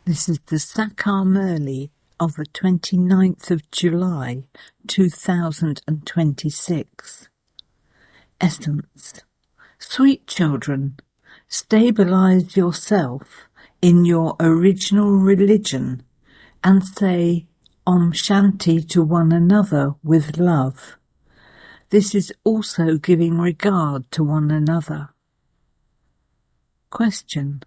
This is the English Murli of the 29th of July 2026. Essence. Sweet children, stabilize yourself in your original religion and say Om Shanti to one another with love. This is also giving regard to one another. Question.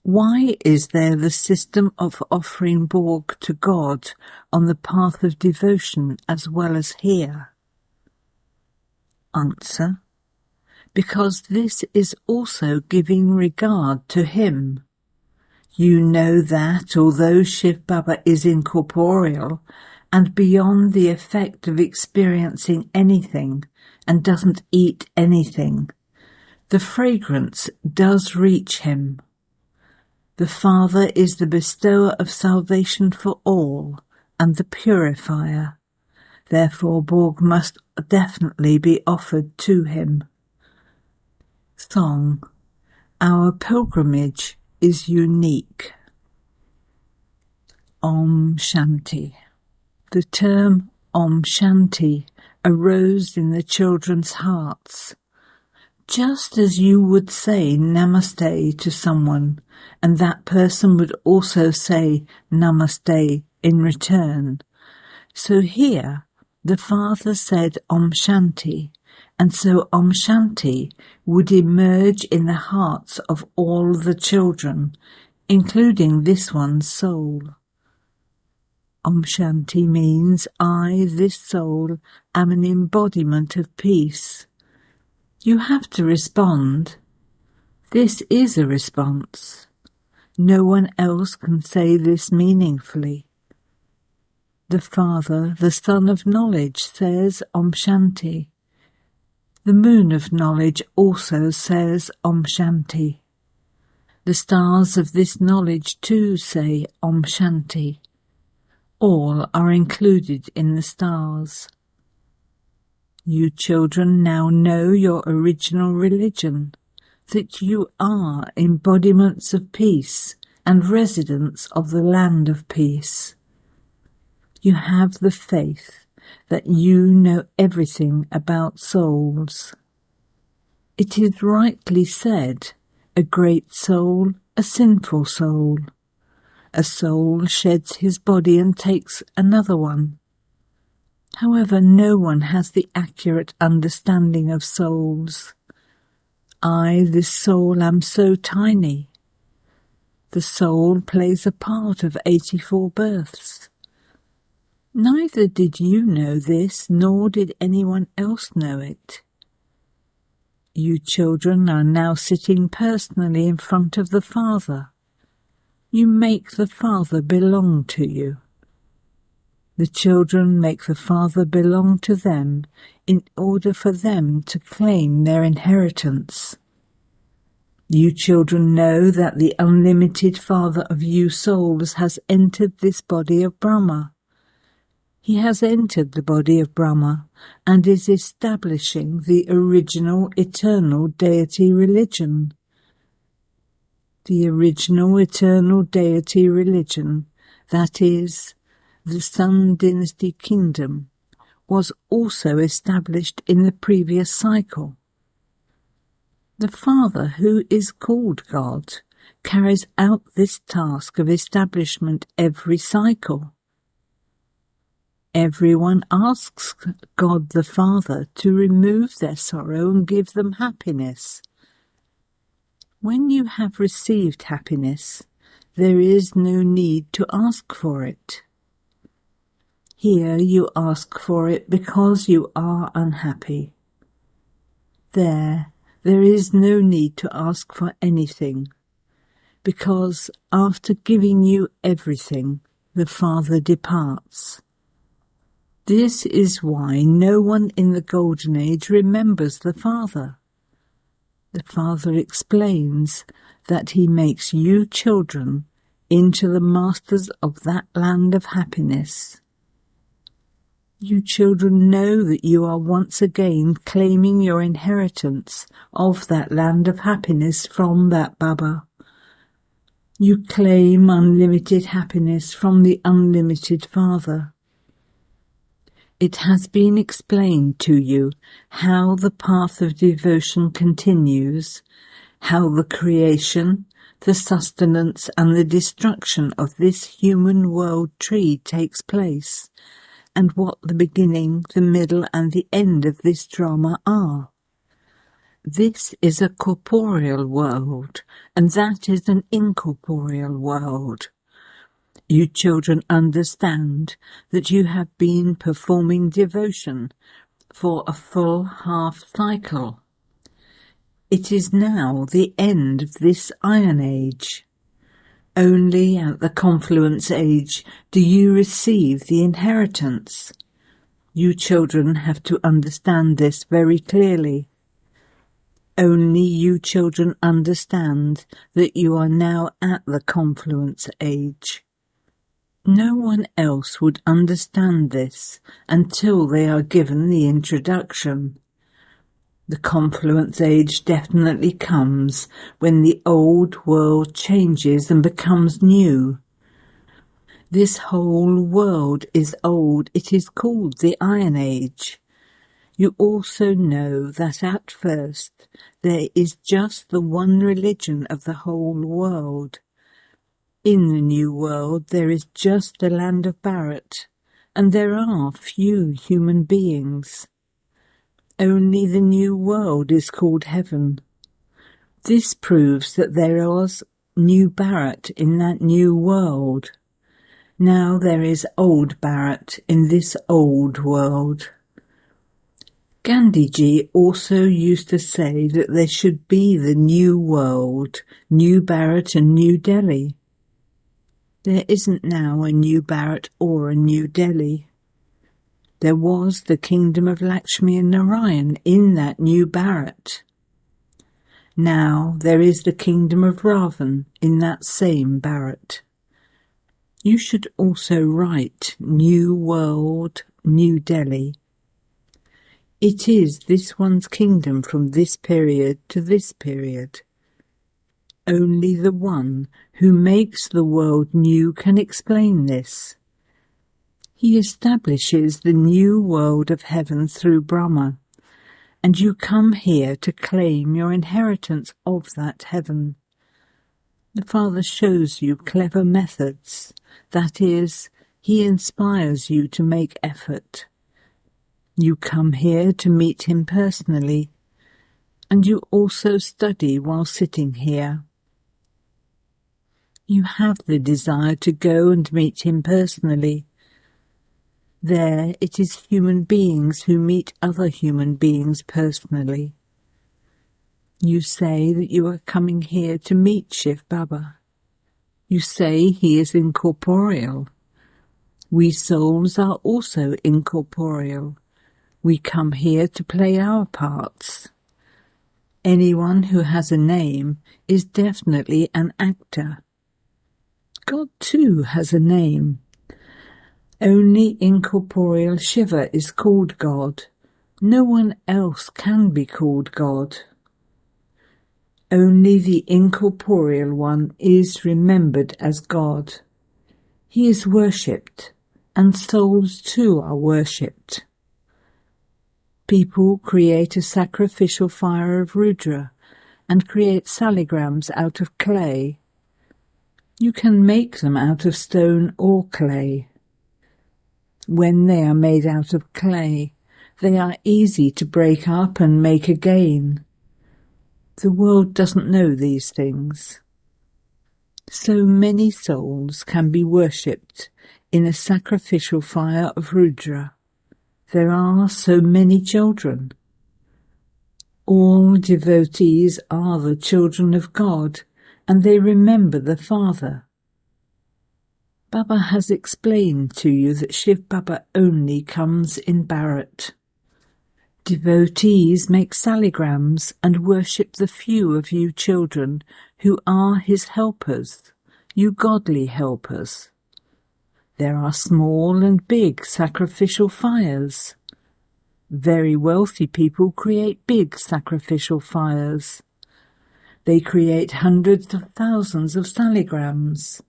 Why is there the system of offering Borg to God on the path of devotion as well as here? Answer. Because this is also giving regard to him. You know that although Shiv Baba is incorporeal and beyond the effect of experiencing anything and doesn't eat anything, the fragrance does reach him. The Father is the bestower of salvation for all and the purifier. Therefore Borg must definitely be offered to him. Song. Our pilgrimage is unique. Om Shanti. The term Om Shanti arose in the children's hearts. Just as you would say Namaste to someone, and that person would also say Namaste in return. So here, the Father said Om Shanti, and so Om Shanti would emerge in the hearts of all the children, including this one's soul. Om Shanti means I, this soul, am an embodiment of peace. You have to respond. This is a response. No one else can say this meaningfully. The Father, the Son of Knowledge, says Om Shanti. The Moon of Knowledge also says Om Shanti. The stars of this knowledge too say Om Shanti. All are included in the stars. You children now know your original religion, that you are embodiments of peace and residents of the land of peace. You have the faith that you know everything about souls. It is rightly said, a great soul, a sinful soul. A soul sheds his body and takes another one. However, no one has the accurate understanding of souls. I, this soul, am so tiny. The soul plays a part of 84 births. Neither did you know this, nor did anyone else know it. You children are now sitting personally in front of the Father. You make the Father belong to you. The children make the Father belong to them in order for them to claim their inheritance. You children know that the unlimited Father of you souls has entered this body of Brahma. He has entered the body of Brahma and is establishing the original eternal deity religion. The original eternal deity religion, that is, the Sun Dynasty Kingdom, was also established in the previous cycle. The Father, who is called God, carries out this task of establishment every cycle. Everyone asks God the Father to remove their sorrow and give them happiness. When you have received happiness, there is no need to ask for it. Here you ask for it because you are unhappy. There is no need to ask for anything, because after giving you everything, the Father departs. This is why no one in the Golden Age remembers the Father. The Father explains that he makes you children into the masters of that land of happiness. You children know that you are once again claiming your inheritance of that land of happiness from that Baba. You claim unlimited happiness from the unlimited Father. It has been explained to you how the path of devotion continues, how the creation, the sustenance and the destruction of this human world tree takes place, and what the beginning, the middle and the end of this drama are. This is a corporeal world, and that is an incorporeal world. You children understand that you have been performing devotion for a full half cycle. It is now the end of this Iron Age. Only at the Confluence Age do you receive the inheritance. You children have to understand this very clearly. Only you children understand that you are now at the Confluence Age. No one else would understand this until they are given the introduction. The Confluence Age definitely comes when the old world changes and becomes new. This whole world is old. It is called the Iron Age. You also know that at first there is just the one religion of the whole world. In the new world there is just the land of Barrett, and there are few human beings. Only the new world is called heaven. This proves that there was new Barrett in that new world. Now there is old Barrett in this old world. Gandhiji also used to say that there should be the new world, New Barrett and New Delhi. There isn't now a New Barrett or a New Delhi. There was the kingdom of Lakshmi and Narayan in that New Barrett. Now there is the kingdom of Ravan in that same Barrett. You should also write New World, New Delhi. It is this one's kingdom from this period to this period. Only the one who makes the world new can explain this. He establishes the new world of heaven through Brahma, and you come here to claim your inheritance of that heaven. The Father shows you clever methods. That is, he inspires you to make effort. You come here to meet him personally, and you also study while sitting here. You have the desire to go and meet him personally. There it is human beings who meet other human beings personally. You say that you are coming here to meet Shiv Baba. You say he is incorporeal. We souls are also incorporeal. We come here to play our parts. Anyone who has a name is definitely an actor. God too has a name. Only incorporeal Shiva is called God. No one else can be called God. Only the incorporeal one is remembered as God. He is worshipped, and souls too are worshipped. People create a sacrificial fire of Rudra and create saligrams out of clay. You can make them out of stone or clay. When they are made out of clay, they are easy to break up and make again. The world doesn't know these things. So many souls can be worshipped in a sacrificial fire of Rudra. There are so many children. All devotees are the children of God, and they remember the Father. Baba has explained to you that Shiv Baba only comes in Bharat. Devotees make saligrams and worship the few of you children who are his helpers, you godly helpers. There are small and big sacrificial fires. Very wealthy people create big sacrificial fires. They create hundreds of thousands of saligrams.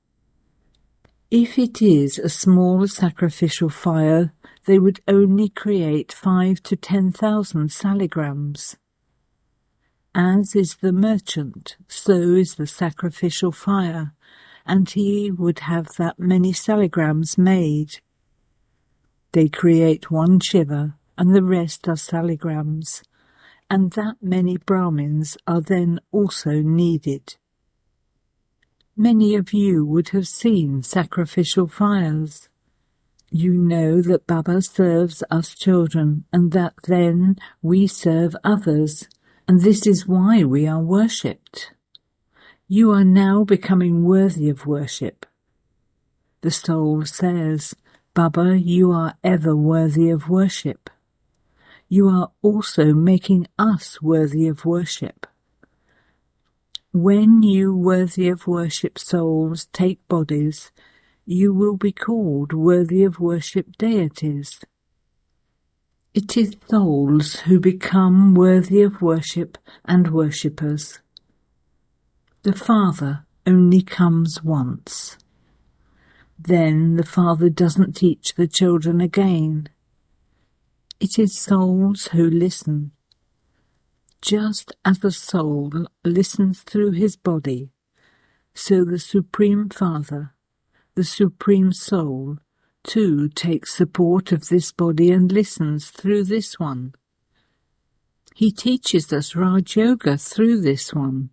If it is a small sacrificial fire, they would only create 5 to 10,000 saligrams. As is the merchant, so is the sacrificial fire, and he would have that many saligrams made. They create one Shiva, and the rest are saligrams, and that many Brahmins are then also needed. Many of you would have seen sacrificial fires. You know that Baba serves us children, and that then we serve others, and this is why we are worshipped. You are now becoming worthy of worship. The soul says, Baba, you are ever worthy of worship. You are also making us worthy of worship. When you worthy of worship souls take bodies, you will be called worthy of worship deities. It is souls who become worthy of worship and worshippers. The Father only comes once. Then the Father doesn't teach the children again. It is souls who listen. Just as a soul listens through his body, so the Supreme Father, the Supreme Soul, too takes support of this body and listens through this one. He teaches us Raj Yoga through this one.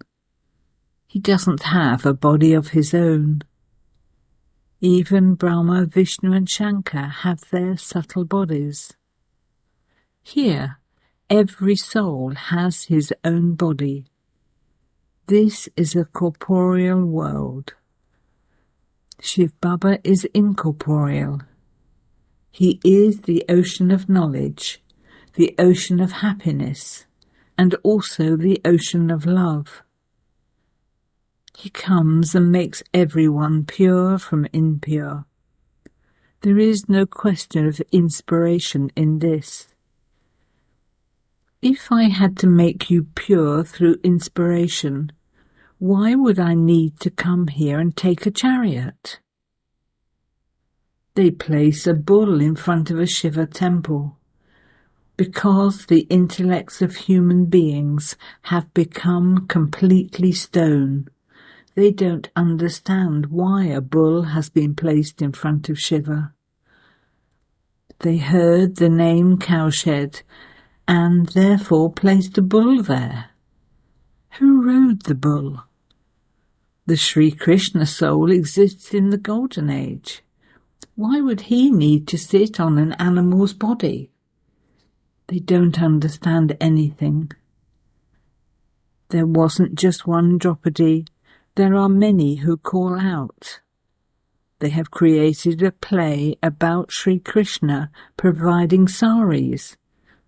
He doesn't have a body of his own. Even Brahma, Vishnu and Shankar have their subtle bodies. Here, every soul has his own body. This is a corporeal world. Shiv Baba is incorporeal. He is the ocean of knowledge, the ocean of happiness, and also the ocean of love. He comes and makes everyone pure from impure. There is no question of inspiration in this. If I had to make you pure through inspiration, why would I need to come here and take a chariot? They place a bull in front of a Shiva temple, because the intellects of human beings have become completely stone. They don't understand why a bull has been placed in front of Shiva. They heard the name cowshed and therefore placed a bull there. Who rode the bull? The Sri Krishna soul exists in the Golden Age. Why would he need to sit on an animal's body? They don't understand anything. There wasn't just one Draupadi. There are many who call out. They have created a play about Sri Krishna providing saris,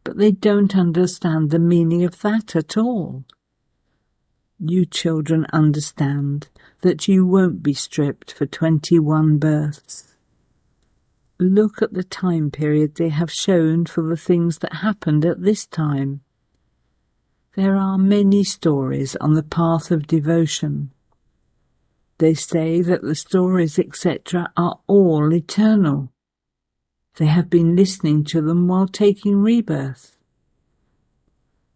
but they don't understand the meaning of that at all. You children understand that you won't be stripped for 21 births. Look at the time period they have shown for the things that happened at this time. There are many stories on the path of devotion. They say that the stories, etc., are all eternal. They have been listening to them while taking rebirth.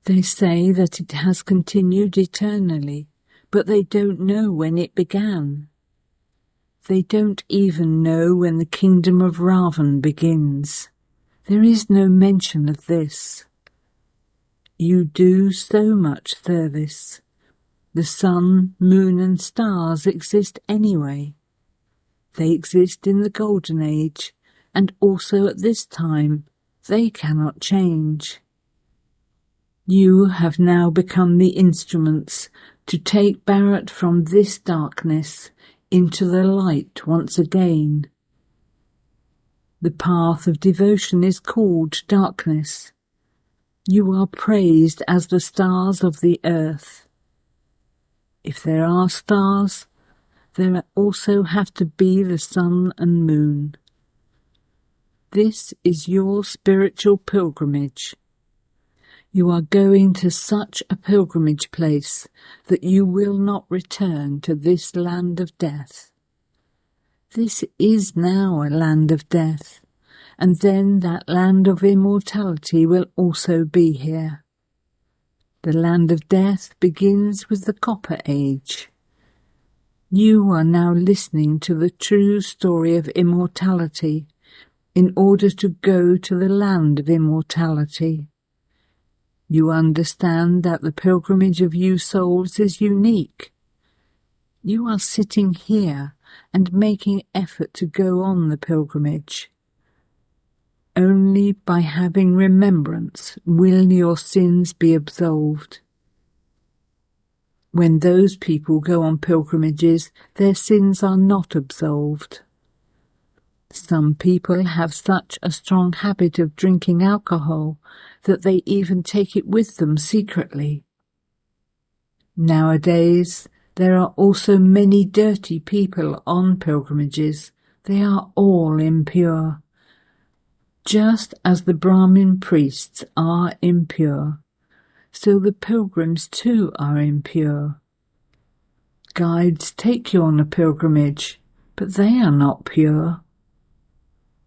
They say that it has continued eternally, but they don't know when it began. They don't even know when the kingdom of Ravan begins. There is no mention of this. You do so much service. The sun, moon and stars exist anyway. They exist in the Golden Age, and also at this time. They cannot change. You have now become the instruments to take Bharat from this darkness into the light once again. The path of devotion is called darkness. You are praised as the stars of the earth. If there are stars, there also have to be the sun and moon. This is your spiritual pilgrimage. You are going to such a pilgrimage place that you will not return to this land of death. This is now a land of death, and then that land of immortality will also be here. The land of death begins with the Copper Age. You are now listening to the true story of immortality in order to go to the land of immortality. You understand that the pilgrimage of you souls is unique. You are sitting here and making effort to go on the pilgrimage. Only by having remembrance will your sins be absolved. When those people go on pilgrimages, their sins are not absolved. Some people have such a strong habit of drinking alcohol that they even take it with them secretly. Nowadays, there are also many dirty people on pilgrimages. They are all impure. Just as the Brahmin priests are impure, so the pilgrims too are impure. Guides take you on a pilgrimage, but they are not pure.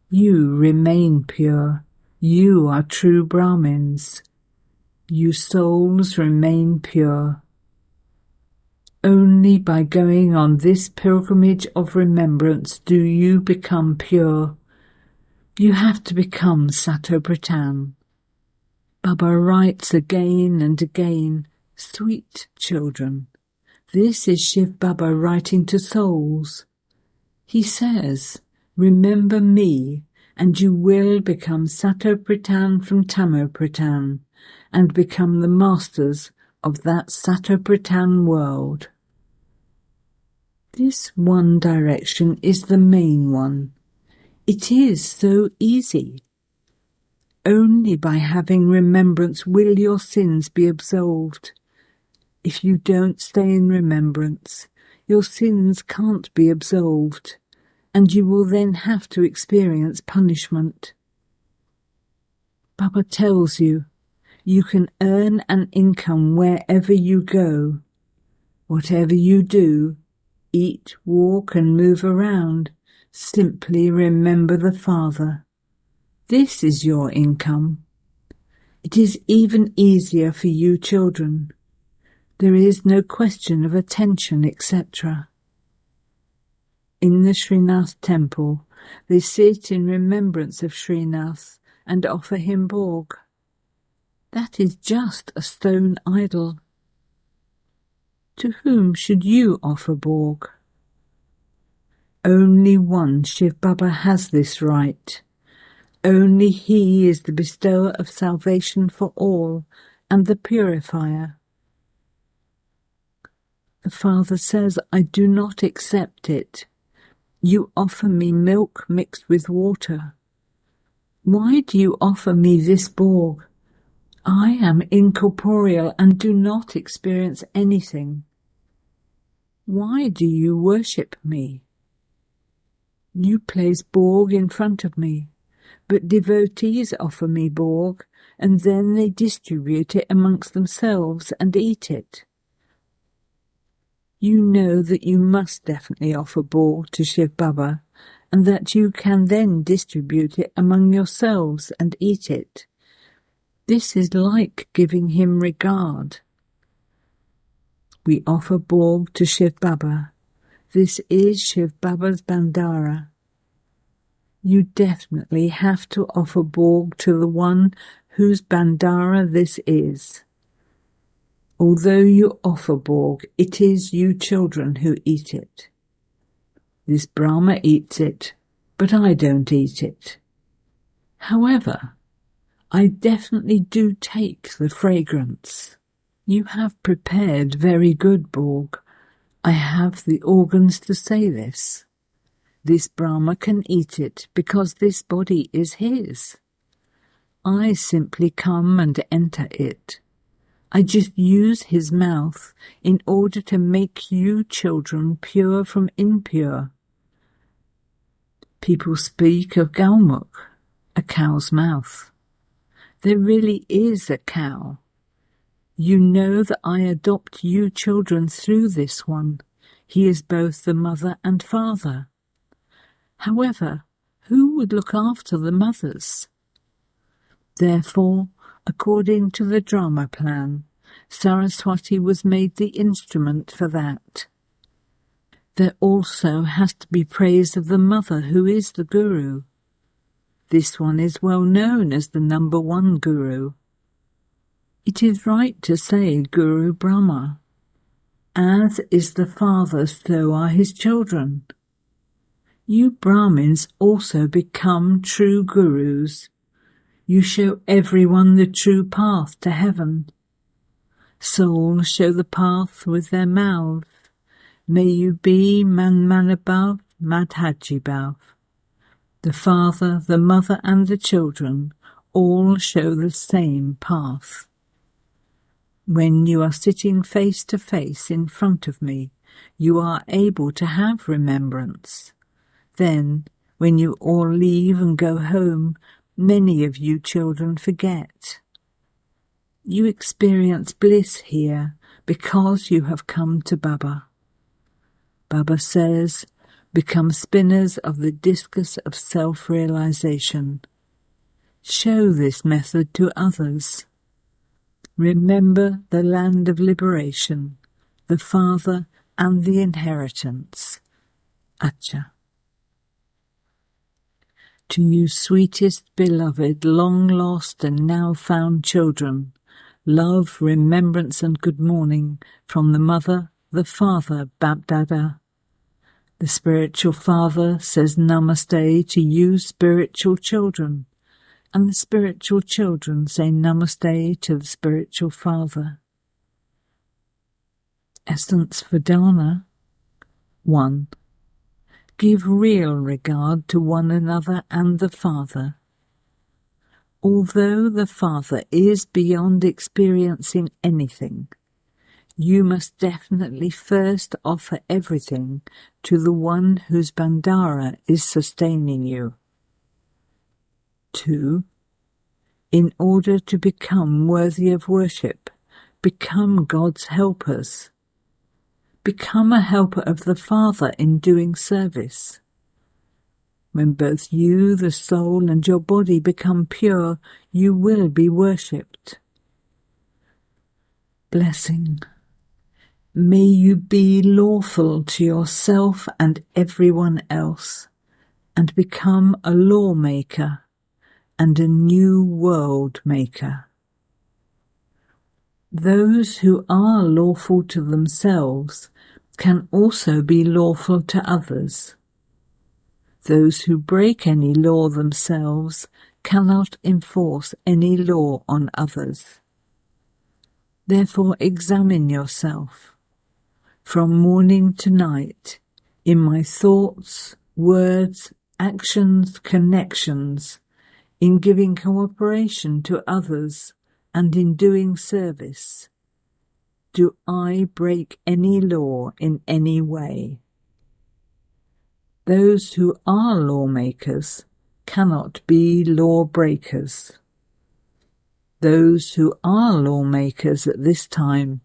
You remain pure. You are true Brahmins. You souls remain pure. Only by going on this pilgrimage of remembrance do you become pure. You have to become Satopratan. Baba writes again and again, "Sweet children." This is Shiv Baba writing to souls. He says, "Remember me, and you will become Satopratan from Tamopratan, and become the masters of that Satopratan world." This one direction is the main one. It is so easy. Only by having remembrance will your sins be absolved. If you don't stay in remembrance, your sins can't be absolved, and you will then have to experience punishment. Baba tells you, you can earn an income wherever you go. Whatever you do, eat, walk and move around, simply remember the Father. This is your income. It is even easier for you children. There is no question of attention, etc. In the Srinath temple, they sit in remembrance of Srinath and offer him bhog. That is just a stone idol. To whom should you offer bhog? Only one Shiv Baba has this right. Only he is the bestower of salvation for all and the purifier. The Father says, "I do not accept it. You offer me milk mixed with water. Why do you offer me this bhog? I am incorporeal and do not experience anything. Why do you worship me? You place bhog in front of me, but devotees offer me bhog, and then they distribute it amongst themselves and eat it. You know that you must definitely offer bhog to Shiv Baba, and that you can then distribute it among yourselves and eat it. This is like giving him regard. We offer bhog to Shiv Baba. This is Shiv Baba's Bandara. You definitely have to offer bhog to the one whose Bandara this is. Although you offer bhog, it is you children who eat it. This Brahma eats it, but I don't eat it. However, I definitely do take the fragrance. You have prepared very good bhog. I have the organs to say this. This Brahma can eat it because this body is his. I simply come and enter it. I just use his mouth in order to make you children pure from impure. People speak of Galmukh, a cow's mouth. There really is a cow. You know that I adopt you children through this one. He is both the mother and father. However, who would look after the mothers? Therefore, according to the drama plan, Saraswati was made the instrument for that. There also has to be praise of the mother who is the guru. This one is well known as the number one guru. It is right to say Guru Brahma. As is the father, so are his children. You Brahmins also become true gurus. You show everyone the true path to heaven. Souls show the path with their mouths. May you be Man Manabhav Madhajibhav. The father, the mother and the children all show the same path. When you are sitting face to face in front of me, you are able to have remembrance. Then, when you all leave and go home, many of you children forget. You experience bliss here because you have come to Baba. Baba says, become spinners of the discus of self-realization. Show this method to others. Remember the land of liberation, the father and the inheritance. Acha. To you sweetest, beloved, long lost and now found children, love, remembrance and good morning from the mother, the father, Bab-Dada. The spiritual father says namaste to you spiritual children, and the spiritual children say namaste to the spiritual father. Essence for Dharna. 1. Give real regard to one another and the Father. Although the Father is beyond experiencing anything, you must definitely first offer everything to the one whose bandara is sustaining you. 2. In order to become worthy of worship, become God's helpers. Become a helper of the Father in doing service. When both you, the soul, and your body become pure, you will be worshipped. Blessing. May you be lawful to yourself and everyone else, and become a lawmaker and a new world maker. Those who are lawful to themselves can also be lawful to others. Those who break any law themselves cannot enforce any law on others. Therefore examine yourself. From morning to night, in my thoughts, words, actions, connections, in giving cooperation to others, and in doing service, do I break any law in any way? Those who are lawmakers cannot be lawbreakers. Those who are lawmakers at this time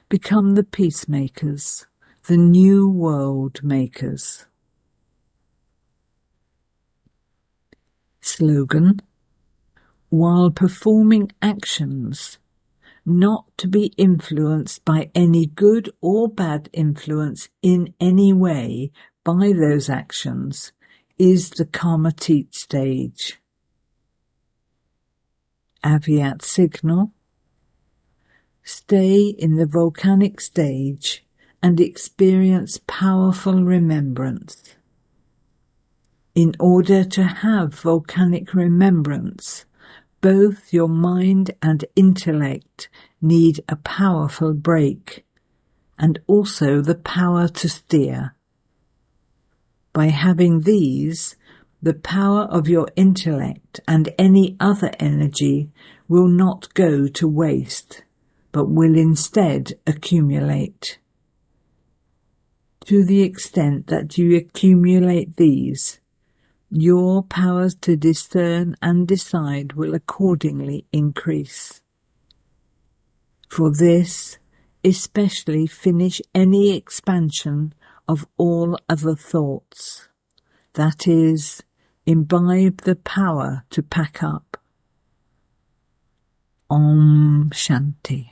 become the peacemakers, the new world makers. Slogan. While performing actions, not to be influenced by any good or bad influence in any way by those actions, is the Karmatit stage. Aviat signal. Stay in the volcanic stage and experience powerful remembrance. In order to have volcanic remembrance, both your mind and intellect need a powerful brake, and also the power to steer. By having these, the power of your intellect and any other energy will not go to waste, but will instead accumulate. To the extent that you accumulate these, Your powers to discern and decide will accordingly increase. For this, especially finish any expansion of all other thoughts. That is, imbibe the power to pack up. Om Shanti.